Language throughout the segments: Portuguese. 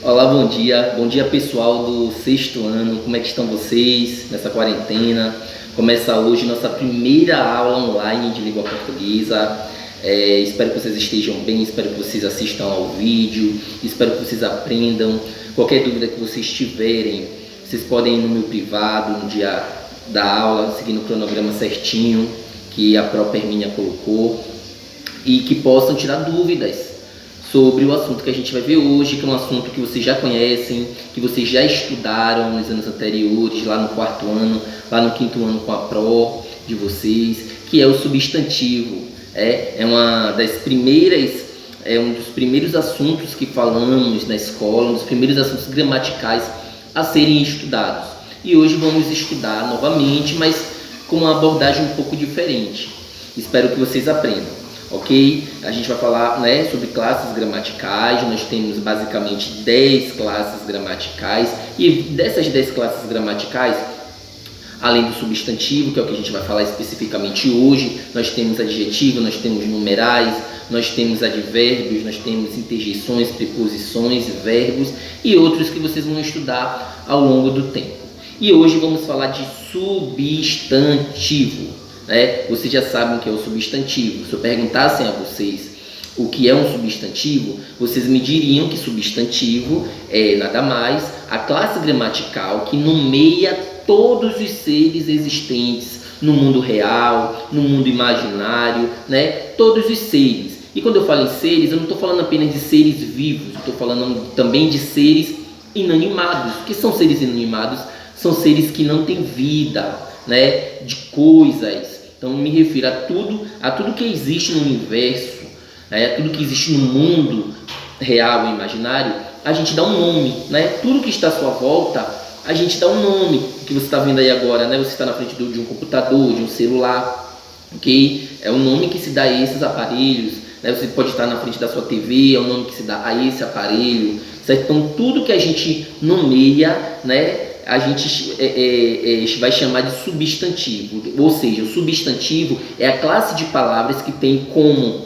Olá, bom dia pessoal do sexto ano, como é que estão vocês nessa quarentena? Começa hoje nossa primeira aula online de língua portuguesa. Espero que vocês estejam bem, espero que vocês assistam ao vídeo, espero que vocês aprendam. Qualquer dúvida que vocês tiverem, vocês podem ir no meu privado no dia da aula, seguindo o cronograma certinho que a própria Hermínia colocou, e que possam tirar dúvidas sobre o assunto que a gente vai ver hoje, que é um assunto que vocês já conhecem, que vocês já estudaram nos anos anteriores, lá no quarto ano, lá no quinto ano com a pró de vocês, que é o substantivo. É um dos primeiros assuntos que falamos na escola, um dos primeiros assuntos gramaticais a serem estudados. E hoje vamos estudar novamente, mas com uma abordagem um pouco diferente. Espero que vocês aprendam. Ok? A gente vai falar, sobre classes gramaticais. Nós temos basicamente 10 classes gramaticais, e dessas 10 classes gramaticais, além do substantivo, que é o que a gente vai falar especificamente hoje, nós temos adjetivo, nós temos numerais, nós temos advérbios, nós temos interjeições, preposições, verbos e outros que vocês vão estudar ao longo do tempo. E hoje vamos falar de substantivo. Vocês já sabem o que é o substantivo. Se eu perguntassem a vocês o que é um substantivo, vocês me diriam que substantivo é nada mais a classe gramatical que nomeia todos os seres existentes no mundo real, no mundo imaginário, todos os seres. E quando eu falo em seres, eu não estou falando apenas de seres vivos, estou falando também de seres inanimados. O que são seres inanimados? São seres que não têm vida, de coisas. Então me refiro a tudo que existe no universo, a tudo que existe no mundo real e imaginário, a gente dá um nome, Tudo que está à sua volta, a gente dá um nome. O que você está vendo aí agora, você está na frente de um computador, de um celular, ok? É o nome que se dá a esses aparelhos, Você pode estar na frente da sua TV, é o nome que se dá a esse aparelho, certo? Então tudo que a gente nomeia, a gente vai chamar de substantivo. Ou seja, o substantivo é a classe de palavras que tem como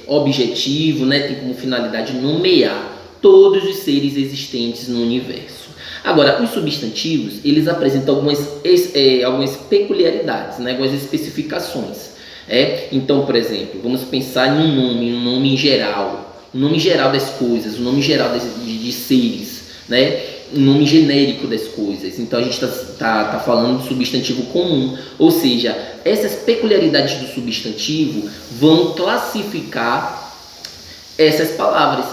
objetivo, tem como finalidade nomear todos os seres existentes no universo. Agora, os substantivos, eles apresentam algumas peculiaridades, algumas especificações. Então, por exemplo, vamos pensar em um nome em geral, um nome geral das coisas, um nome geral de seres, um nome genérico das coisas. Então a gente está falando de substantivo comum, ou seja, essas peculiaridades do substantivo vão classificar essas palavras,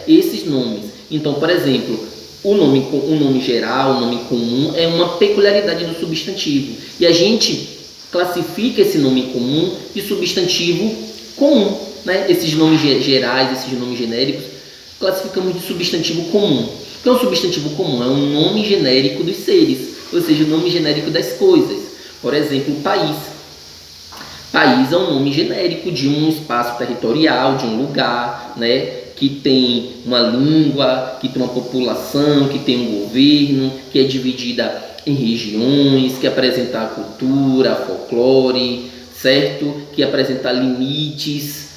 esses nomes. Então, por exemplo, o nome geral, o nome comum é uma peculiaridade do substantivo, e a gente classifica esse nome comum de substantivo comum, Esses nomes gerais, esses nomes genéricos, classificamos de substantivo comum. Então, o substantivo comum é um nome genérico dos seres, ou seja, o nome genérico das coisas. Por exemplo, país. País é um nome genérico de um espaço territorial, de um lugar, que tem uma língua, que tem uma população, que tem um governo, que é dividida em regiões, que apresenta a cultura, a folclore, certo? Que apresenta limites,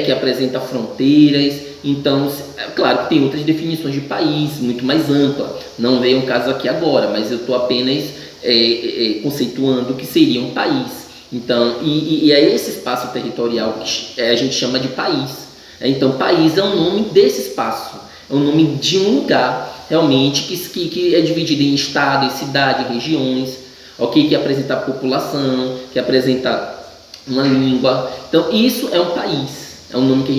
que apresenta fronteiras. Então, claro que tem outras definições de país, muito mais ampla. Não veio um caso aqui agora, mas eu estou apenas conceituando o que seria um país. Então, e é esse espaço territorial que a gente chama de país. Então, país é o nome desse espaço, é o nome de um lugar, realmente, que é dividido em estado, em cidade, em regiões, ok? Que apresenta a população, que apresenta uma língua. Então, isso é um país, é um nome que a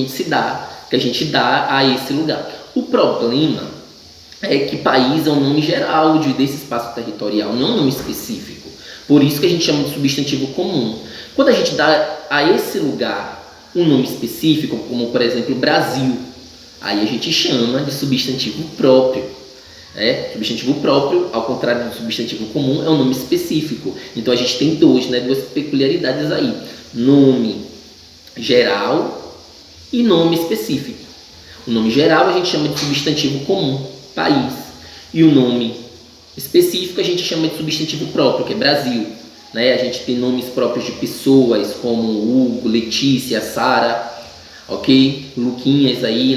gente dá a esse lugar. O problema é que país é um nome geral desse espaço territorial, não é um nome específico. Por isso que a gente chama de substantivo comum. Quando a gente dá a esse lugar um nome específico, como por exemplo Brasil, aí a gente chama de substantivo próprio. Substantivo próprio, ao contrário do substantivo comum, é um nome específico. Então a gente tem duas peculiaridades aí: nome geral e nome específico. O nome geral a gente chama de substantivo comum, país, e o nome específico a gente chama de substantivo próprio, que é Brasil. A gente tem nomes próprios de pessoas como Hugo, Letícia, Sara, ok? Luquinhas aí,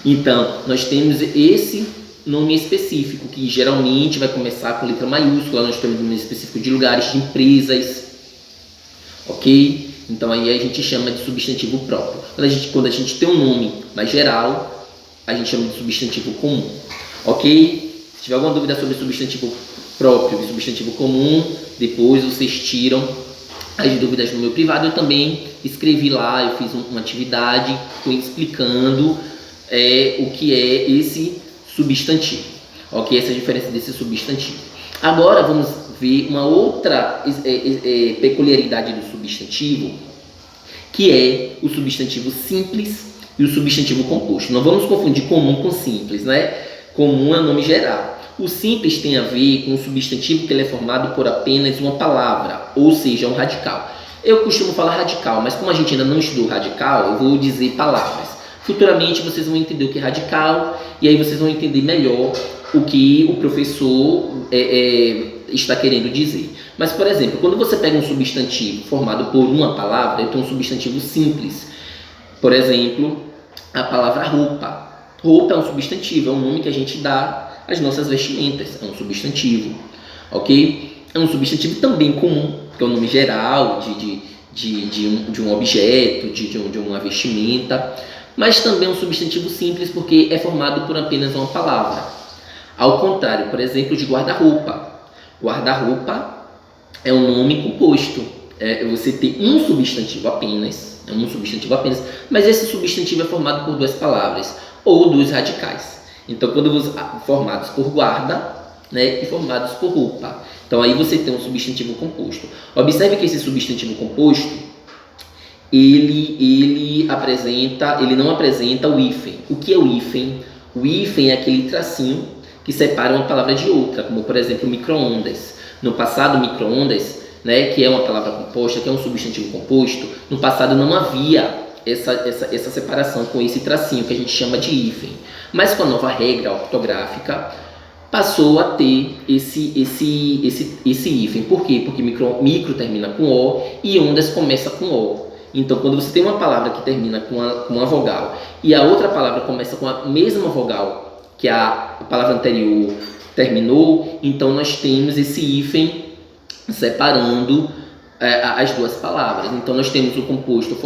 Então, nós temos esse nome específico, que geralmente vai começar com letra maiúscula. Nós temos nome específico de lugares, de empresas, ok? Então aí a gente chama de substantivo próprio. Quando a gente tem um nome mais geral, a gente chama de substantivo comum, ok? Se tiver alguma dúvida sobre substantivo próprio e substantivo comum, depois vocês tiram as dúvidas no meu privado. Eu também escrevi lá, eu fiz uma atividade explicando o que é esse substantivo, ok? Essa é a diferença desse substantivo. Agora vamos ver uma outra peculiaridade do substantivo, que é o substantivo simples e o substantivo composto. Não vamos confundir comum com simples, né? Comum é nome geral. O simples tem a ver com o substantivo que ele é formado por apenas uma palavra, ou seja, um radical. Eu costumo falar radical, mas como a gente ainda não estudou radical, eu vou dizer palavras. Futuramente vocês vão entender o que é radical e aí vocês vão entender melhor o que o professor está querendo dizer. Mas, por exemplo, quando você pega um substantivo formado por uma palavra, eu tenho um substantivo simples. Por exemplo, a palavra roupa. Roupa é um substantivo, é um nome que a gente dá às nossas vestimentas, é um substantivo, ok? É um substantivo também comum, que é um nome geral de um objeto, de uma vestimenta, mas também é um substantivo simples porque é formado por apenas uma palavra. Ao contrário, por exemplo, de guarda-roupa. Guarda-roupa é um nome composto. Você tem um substantivo apenas, mas esse substantivo é formado por duas palavras ou dois radicais. Então, quando você formados por guarda, né, e formados por roupa. Então, aí você tem um substantivo composto. Observe que esse substantivo composto ele não apresenta o hífen. O que é o hífen? O hífen é aquele tracinho que separa uma palavra de outra, como por exemplo micro-ondas. No passado, micro-ondas, né, que é uma palavra composta, que é um substantivo composto, no passado não havia essa separação com esse tracinho que a gente chama de hífen. Mas com a nova regra ortográfica, passou a ter esse hífen. Por quê? Porque micro termina com O e ondas começa com O. Então, quando você tem uma palavra que termina com uma vogal e a outra palavra começa com a mesma vogal que a palavra anterior terminou, então nós temos esse hífen separando as duas palavras. Então, nós temos o composto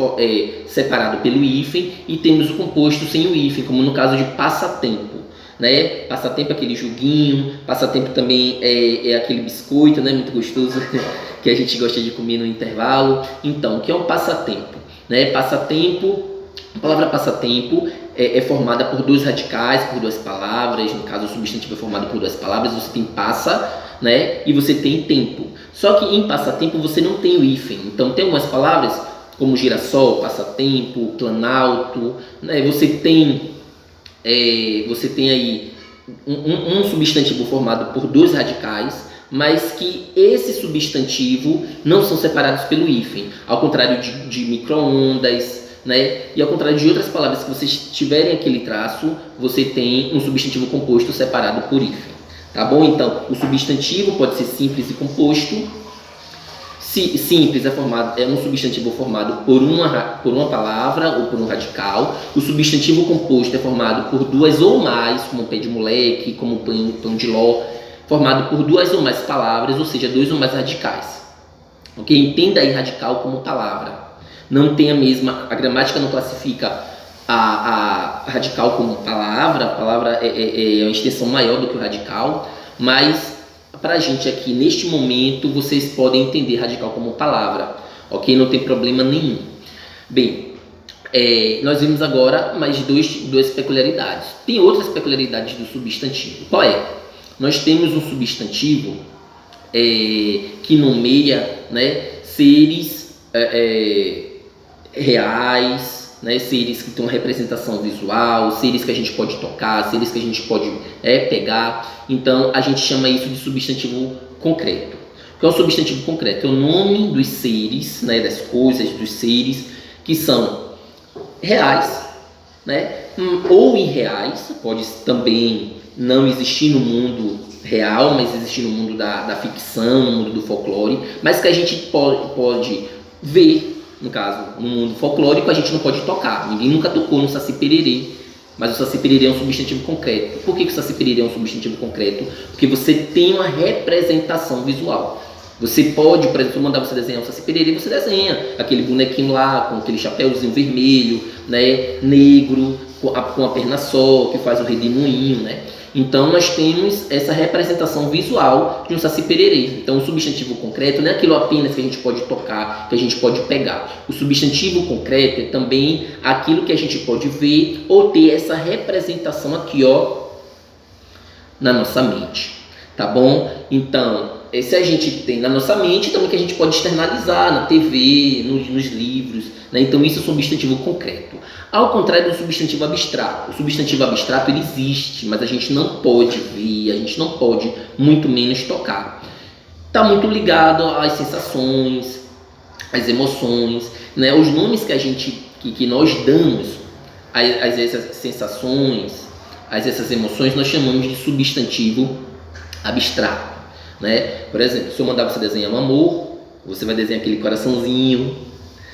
separado pelo hífen e temos o composto sem o hífen, como no caso de passatempo. Né? Passatempo é aquele joguinho, passatempo também é aquele biscoito, né? Muito gostoso que a gente gosta de comer no intervalo. Então, o que é um passatempo? Né? A palavra passatempo é formada por dois radicais, por duas palavras. No caso, o substantivo é formado por duas palavras. Você tem passa, né? E você tem tempo. Só que em passatempo você não tem o hífen. Então, tem algumas palavras como girassol, passatempo, planalto, né? Você tem aí um substantivo formado por dois radicais, mas que esse substantivo não são separados pelo hífen, ao contrário de micro-ondas, né? E ao contrário de outras palavras que vocês tiverem aquele traço, você tem um substantivo composto separado por hífen, tá bom? Então, o substantivo pode ser simples e composto. Simples é um substantivo formado por uma palavra ou por um radical. O substantivo composto é formado por duas ou mais, como pé de moleque, como pão de ló, formado por duas ou mais palavras, ou seja, dois ou mais radicais. Ok? Entenda aí radical como palavra. Não tem a gramática não classifica a radical como palavra. A palavra é uma extensão maior do que o radical, mas para a gente aqui, neste momento, vocês podem entender radical como palavra, ok? Não tem problema nenhum. Bem, nós vimos agora mais duas peculiaridades. Tem outras peculiaridades do substantivo. Qual é? Nós temos um substantivo que nomeia, né, seres reais, né, seres que têm uma representação visual, seres que a gente pode tocar, seres que a gente pode pegar. Então, a gente chama isso de substantivo concreto. O que é um substantivo concreto? É o nome dos seres, né, das coisas, dos seres que são reais, né, ou irreais. Pode também não existir no mundo real, mas existir no mundo da ficção, no mundo do folclore, mas que a gente pode ver. No caso, no mundo folclórico, a gente não pode tocar. Ninguém nunca tocou no Saci Pererê, mas o Saci Pererê é um substantivo concreto. Por que o Saci Pererê é um substantivo concreto? Porque você tem uma representação visual. Você pode, por exemplo, mandar você desenhar um Saci Pererê, você desenha aquele bonequinho lá, com aquele chapéuzinho vermelho, né, negro, com a perna só, que faz o redemoinho, né? Então nós temos essa representação visual de um Saci Pererê. Então o substantivo concreto não é aquilo apenas que a gente pode tocar, que a gente pode pegar. O substantivo concreto é também aquilo que a gente pode ver ou ter essa representação aqui, ó, na nossa mente. Tá bom? Então, se a gente tem na nossa mente, também que a gente pode externalizar na TV, nos livros, né? Então isso é um substantivo concreto. Ao contrário do substantivo abstrato. O substantivo abstrato ele existe, mas a gente não pode ver, a gente não pode, muito menos tocar. Está muito ligado às sensações, às emoções, né? Os nomes que nós damos a essas sensações, a essas emoções, nós chamamos de substantivo abstrato, né? Por exemplo, se eu mandar você desenhar um amor, você vai desenhar aquele coraçãozinho,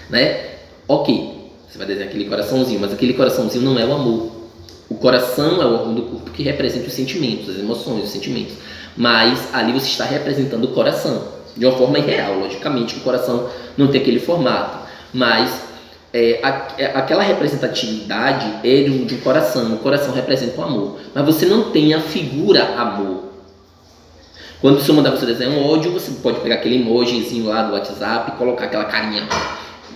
né? Ok, você vai desenhar aquele coraçãozinho, mas aquele coraçãozinho não é o amor. O coração é o órgão do corpo que representa os sentimentos, as emoções, os sentimentos. Mas ali você está representando o coração, de uma forma irreal, logicamente, que o coração não tem aquele formato. Mas aquela representatividade é de um coração, o coração representa o amor. Mas você não tem a figura amor. Quando eu mandar você desenhar um ódio, você pode pegar aquele emojizinho lá do WhatsApp e colocar aquela carinha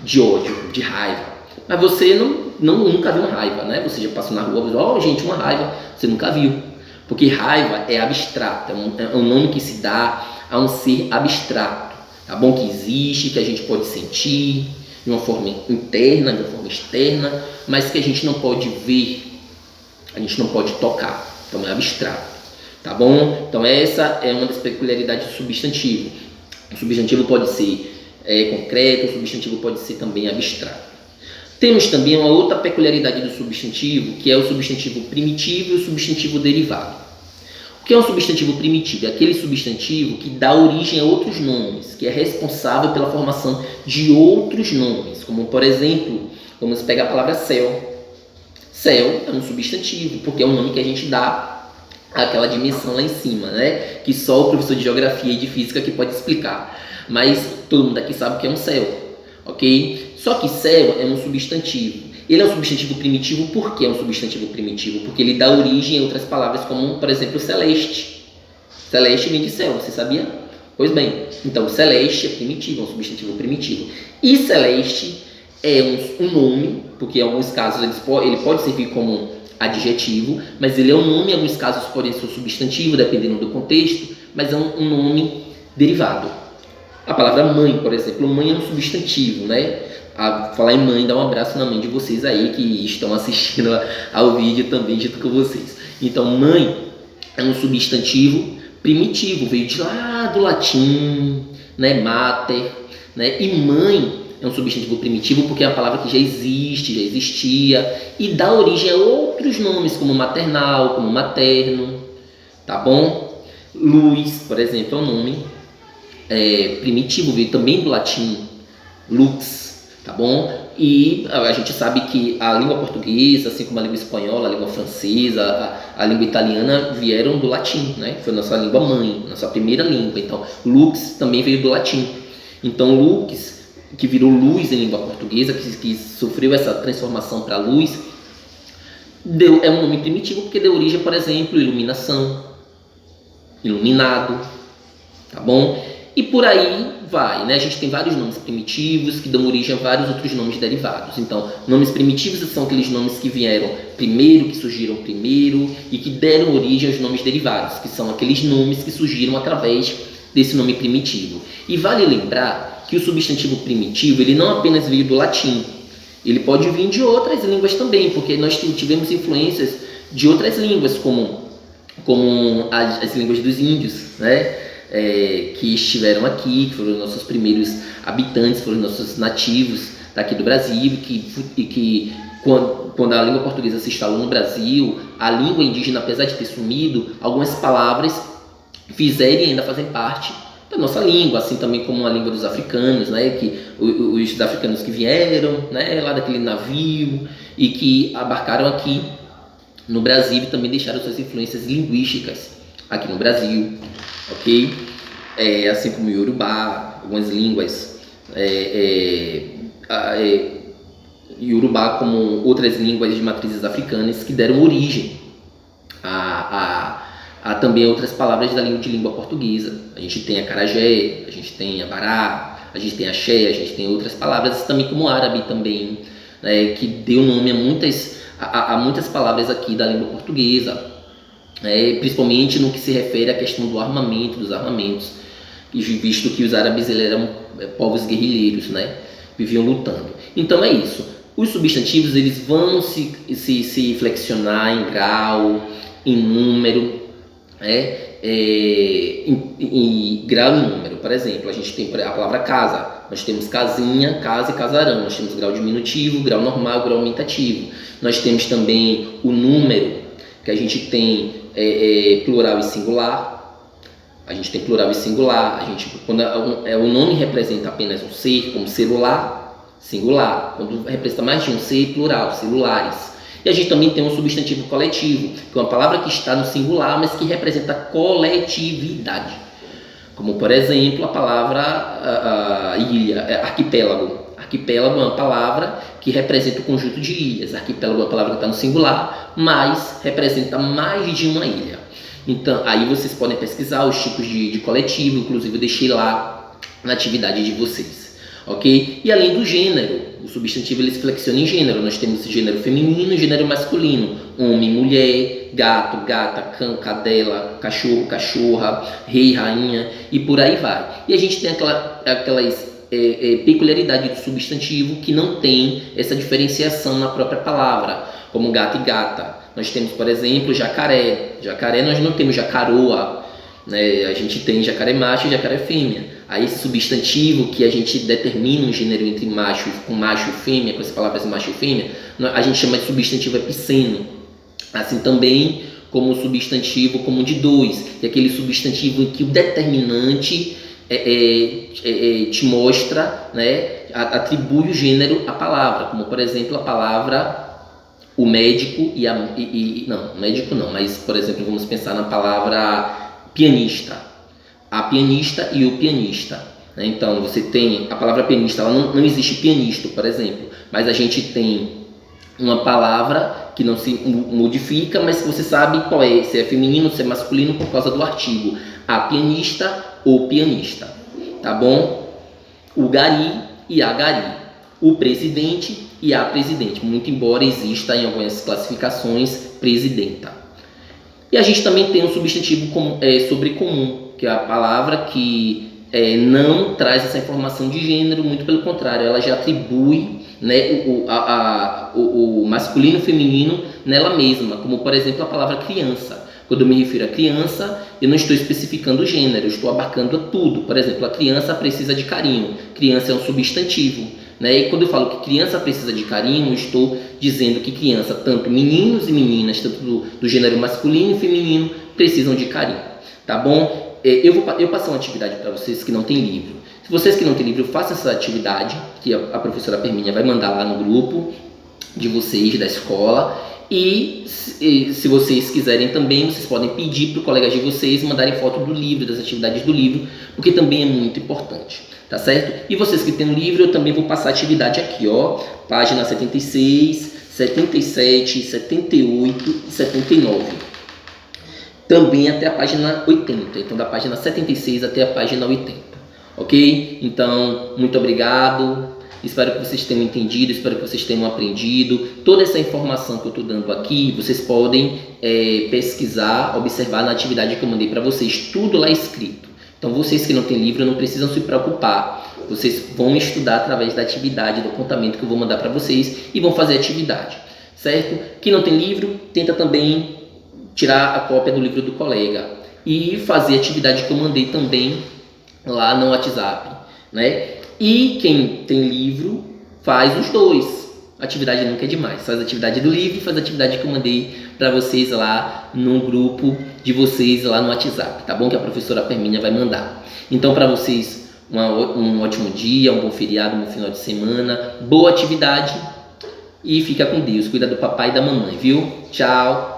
de ódio, de raiva. Mas você nunca viu uma raiva, né? Você já passou na rua e falou, gente, uma raiva. Você nunca viu. Porque raiva é abstrato, é um nome que se dá a um ser abstrato, tá bom? Que existe, que a gente pode sentir de uma forma interna, de uma forma externa, mas que a gente não pode ver, a gente não pode tocar. Então é abstrato. Tá bom? Então essa é uma das peculiaridades do substantivo. O substantivo pode ser concreto, o substantivo pode ser também abstrato. Temos também uma outra peculiaridade do substantivo, que é o substantivo primitivo e o substantivo derivado. O que é um substantivo primitivo? É aquele substantivo que dá origem a outros nomes, que é responsável pela formação de outros nomes, como por exemplo, vamos pegar a palavra céu. Céu é um substantivo, porque é um nome que a gente dá aquela dimensão lá em cima, né? Que só o professor de geografia e de física que pode explicar. Mas todo mundo aqui sabe que é um céu, ok? Só que céu é um substantivo. Ele é um substantivo primitivo. Por que é um substantivo primitivo? Porque ele dá origem a outras palavras, como, por exemplo, celeste. Celeste vem de céu, você sabia? Pois bem, então celeste é primitivo, é um substantivo primitivo. E celeste é um nome, porque em alguns casos ele pode servir como adjetivo, mas ele é um nome, em alguns casos pode ser um substantivo, dependendo do contexto, mas é um nome derivado. A palavra mãe, por exemplo, mãe é um substantivo, né? A falar em mãe, dá um abraço na mãe de vocês aí que estão assistindo ao vídeo também junto com vocês. Então, mãe é um substantivo primitivo, veio de lá do latim, né? Mater, né? E mãe é um substantivo primitivo porque é uma palavra que já existe, já existia e dá origem a outros nomes como maternal, como materno, tá bom? Luz, por exemplo, é um nome primitivo, veio também do latim, lux, tá bom? E a gente sabe que a língua portuguesa, assim como a língua espanhola, a língua francesa, a língua italiana vieram do latim, né? Foi a nossa língua mãe, nossa primeira língua. Então, lux também veio do latim. Então, lux, que virou luz em língua portuguesa, que sofreu essa transformação para luz, é um nome primitivo porque deu origem, por exemplo, iluminação, iluminado, tá bom? E por aí vai, né? A gente tem vários nomes primitivos que dão origem a vários outros nomes derivados. Então, nomes primitivos são aqueles nomes que vieram primeiro, que surgiram primeiro e que deram origem aos nomes derivados, que são aqueles nomes que surgiram através desse nome primitivo. E vale lembrar que o substantivo primitivo, ele não apenas veio do latim, ele pode vir de outras línguas também, porque nós tivemos influências de outras línguas, como as línguas dos índios, né? Que estiveram aqui, que foram os nossos primeiros habitantes, foram os nossos nativos daqui do Brasil, e que quando a língua portuguesa se instalou no Brasil, a língua indígena, apesar de ter sumido, algumas palavras fizeram e ainda fazem parte da nossa língua, assim também como a língua dos africanos, né, que os africanos que vieram, né, lá daquele navio e que abarcaram aqui no Brasil e também deixaram suas influências linguísticas aqui no Brasil, ok? Assim como o Yorubá, algumas línguas, Yorubá como outras línguas de matrizes africanas que deram origem a também outras palavras de língua portuguesa. A gente tem acarajé, a gente tem abará, a gente tem axé, a gente tem outras palavras também como árabe também, né, que deu nome a muitas palavras aqui da língua portuguesa, principalmente no que se refere à questão do armamento, dos armamentos, visto que os árabes eram povos guerrilheiros, né, viviam lutando. Então é isso. Os substantivos eles vão se flexionar em grau, em número, em grau e número. Por exemplo, a gente tem a palavra casa, nós temos casinha, casa e casarão, nós temos grau diminutivo, grau normal, grau aumentativo. Nós temos também o número, que a gente tem plural e singular. A gente tem plural e singular. Quando o nome representa apenas um ser, como celular, singular. Quando representa mais de um ser, plural, celulares. E a gente também tem um substantivo coletivo, que é uma palavra que está no singular, mas que representa coletividade. Como, por exemplo, a palavra ilha, arquipélago. Arquipélago é uma palavra que representa o conjunto de ilhas. Arquipélago é uma palavra que está no singular, mas representa mais de uma ilha. Então, aí vocês podem pesquisar os tipos de coletivo, inclusive eu deixei lá na atividade de vocês, ok? E além do gênero, o substantivo ele se flexiona em gênero. Nós temos gênero feminino e gênero masculino. Homem, mulher, gato, gata, cão, cadela, cachorro, cachorra, rei, rainha e por aí vai. E a gente tem aquelas peculiaridades do substantivo que não tem essa diferenciação na própria palavra, como gato e gata. Nós temos, por exemplo, jacaré. Jacaré nós não temos jacaroa, né? A gente tem jacaré macho e jacaré fêmea. Aí esse substantivo que a gente determina um gênero entre macho e fêmea, com as palavras macho e fêmea, a gente chama de substantivo epiceno. Assim também como o substantivo comum de dois, que é aquele substantivo em que o determinante te mostra, né, atribui o gênero à palavra, como por exemplo a palavra o médico não, médico não, mas por exemplo vamos pensar na palavra pianista, a pianista e o pianista, né? Então você tem a palavra pianista, ela não existe pianista, por exemplo, mas a gente tem uma palavra que não se modifica, mas que você sabe qual é, se é feminino, se é masculino por causa do artigo, a pianista ou pianista, tá bom? O gari e a gari, o presidente e a presidente, muito embora exista em algumas classificações presidenta. E a gente também tem um substantivo sobrecomum, que é a palavra que não traz essa informação de gênero, muito pelo contrário, ela já atribui, né, o masculino e o feminino nela mesma, como por exemplo a palavra criança. Quando eu me refiro a criança, eu não estou especificando o gênero, eu estou abarcando tudo. Por exemplo, a criança precisa de carinho, criança é um substantivo, né? E quando eu falo que criança precisa de carinho, eu estou dizendo que criança, tanto meninos e meninas, tanto do gênero masculino e feminino, precisam de carinho, tá bom? Eu passei uma atividade para vocês que não tem livro. Se vocês que não têm livro, façam essa atividade, que a professora Permínia vai mandar lá no grupo de vocês, da escola. E se vocês quiserem também, vocês podem pedir para os colegas de vocês mandarem foto do livro, das atividades do livro, porque também é muito importante, tá certo? E vocês que têm o livro, eu também vou passar a atividade aqui, ó, página 76, 77, 78 e 79. Também até a página 80, então da página 76 até a página 80, ok? Então, muito obrigado. Espero que vocês tenham entendido, espero que vocês tenham aprendido. Toda essa informação que eu estou dando aqui, vocês podem pesquisar, observar na atividade que eu mandei para vocês, tudo lá escrito. Então vocês que não têm livro não precisam se preocupar, vocês vão estudar através da atividade, do apontamento que eu vou mandar para vocês e vão fazer a atividade, certo? Quem não tem livro, tenta também tirar a cópia do livro do colega e fazer a atividade que eu mandei também lá no WhatsApp, né? E quem tem livro, faz os dois. Atividade nunca é demais. Faz a atividade do livro e faz a atividade que eu mandei para vocês lá no grupo de vocês lá no WhatsApp, tá bom? Que a professora Permínia vai mandar. Então, para vocês, um ótimo dia, um bom feriado, um bom final de semana, boa atividade e fica com Deus. Cuida do papai e da mamãe, viu? Tchau!